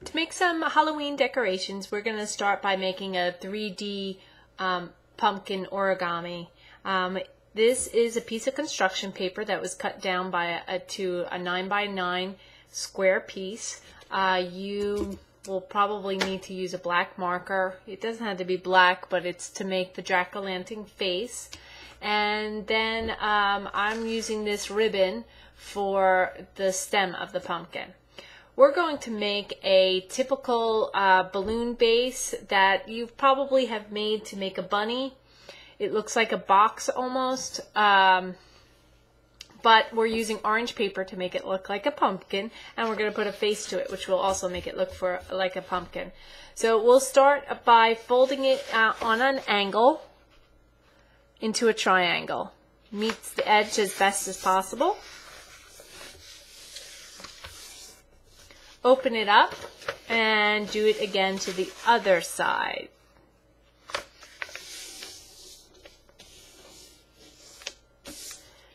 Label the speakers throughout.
Speaker 1: To make some Halloween decorations, we're going to start by making a 3D pumpkin origami. This is a piece of construction paper that was cut down by to a 9x9 square piece. You will probably need to use a black marker. It doesn't have to be black, but it's to make the jack-o'-lantern face. And then I'm using this ribbon for the stem of the pumpkin. We're going to make a typical balloon base that you probably have made to make a bunny. It looks like a box almost, but we're using orange paper to make it look like a pumpkin, and we're going to put a face to it, which will also make it look like a pumpkin. So we'll start by folding it on an angle into a triangle. Meets the edge as best as possible. Open it up and do it again to the other side.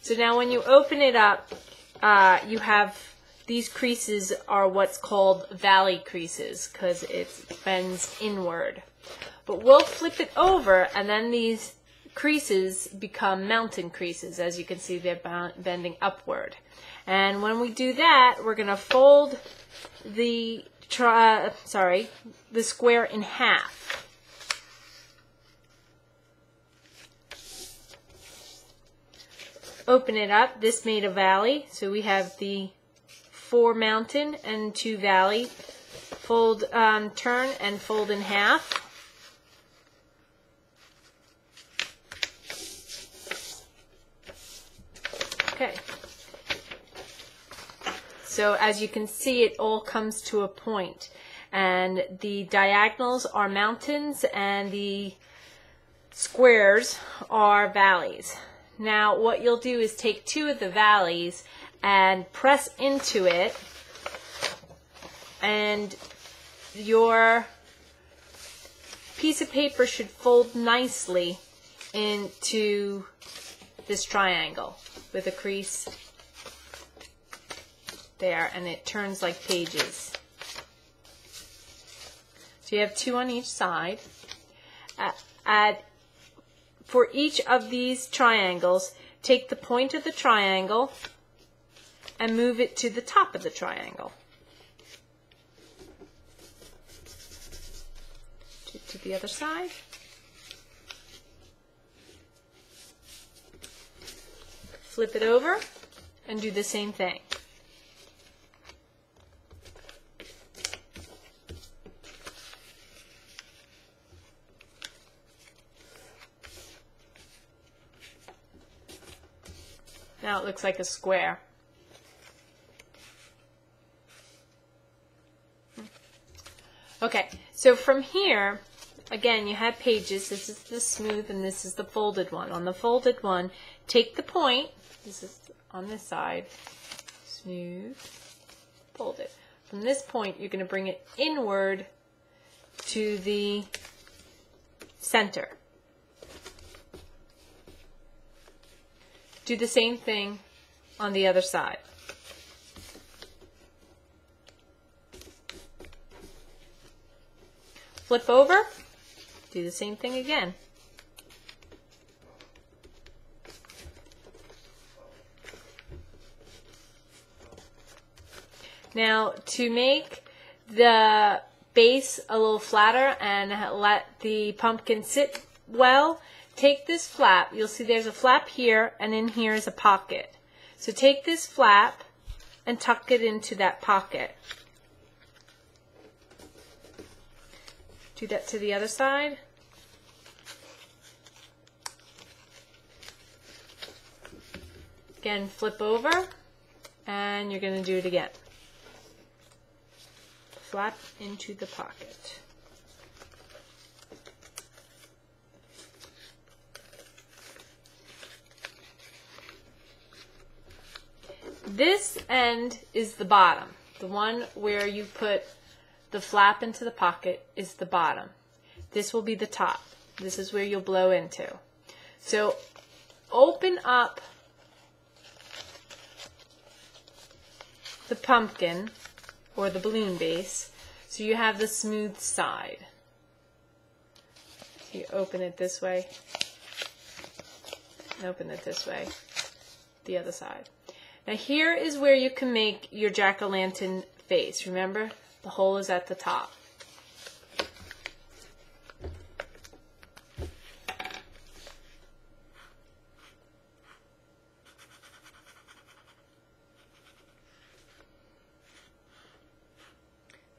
Speaker 1: So now when you open it up, you have these creases are what's called valley creases because it bends inward. But we'll flip it over and then these creases become mountain creases. As you can see, they're bending upward. And when we do that, we're going to fold the square in half. Open it up. This made a valley, so we have the 4 mountain and 2 valley. Fold, turn and fold in half. Okay. So as you can see, it all comes to a point, and the diagonals are mountains and the squares are valleys. Now what you'll do is take 2 of the valleys and press into it, and your piece of paper should fold nicely into this triangle with a crease there, and it turns like pages. So you have 2 on each side. For each of these triangles, take the point of the triangle and move it to the top of the triangle. To the other side. Flip it over and do the same thing. Now it looks like a square. Okay, so from here, again, you have pages. This is the smooth and this is the folded one. On the folded one, take the point. This is on this side. Smooth. Fold it. From this point, you're going to bring it inward to the center. Do the same thing on the other side. Flip over, do the same thing again. Now, to make the base a little flatter and let the pumpkin sit well, take this flap. You'll see there's a flap here, and in here is a pocket. So take this flap and tuck it into that pocket. Do that to the other side. Again, flip over, and you're going to do it again. Flap into the pocket. This end is the bottom. The one where you put the flap into the pocket is the bottom. This will be the top. This is where you'll blow into. So open up the pumpkin or the balloon base So you have the smooth side. So you open it this way, and open it this way, the other side. Now here is where you can make your jack-o'-lantern face. Remember, the hole is at the top.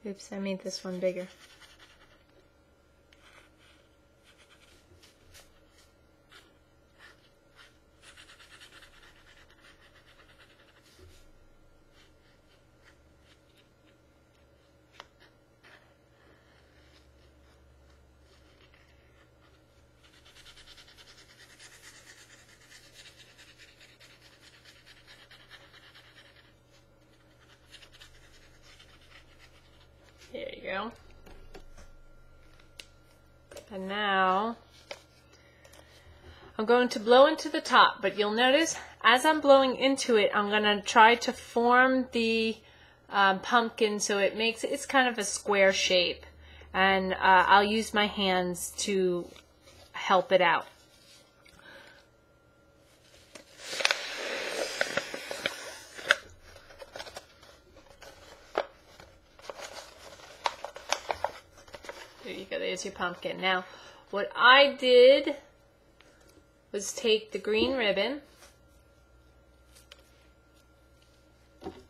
Speaker 1: Oops, I made this one bigger. There you go. And now I'm going to blow into the top, but you'll notice as I'm blowing into it, I'm going to try to form the pumpkin so it's kind of a square shape, and I'll use my hands to help it out. There you go, there's your pumpkin. Now, what I did was take the green ribbon.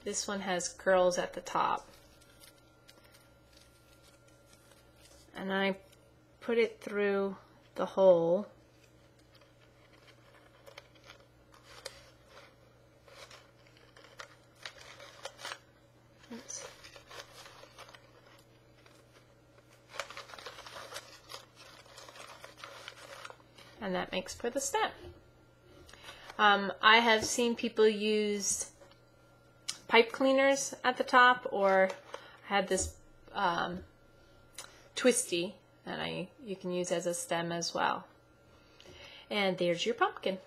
Speaker 1: This one has curls at the top. And I put it through the hole. Oops. And that makes for the stem. I have seen people use pipe cleaners at the top, or I had this twisty that you can use as a stem as well. And there's your pumpkin.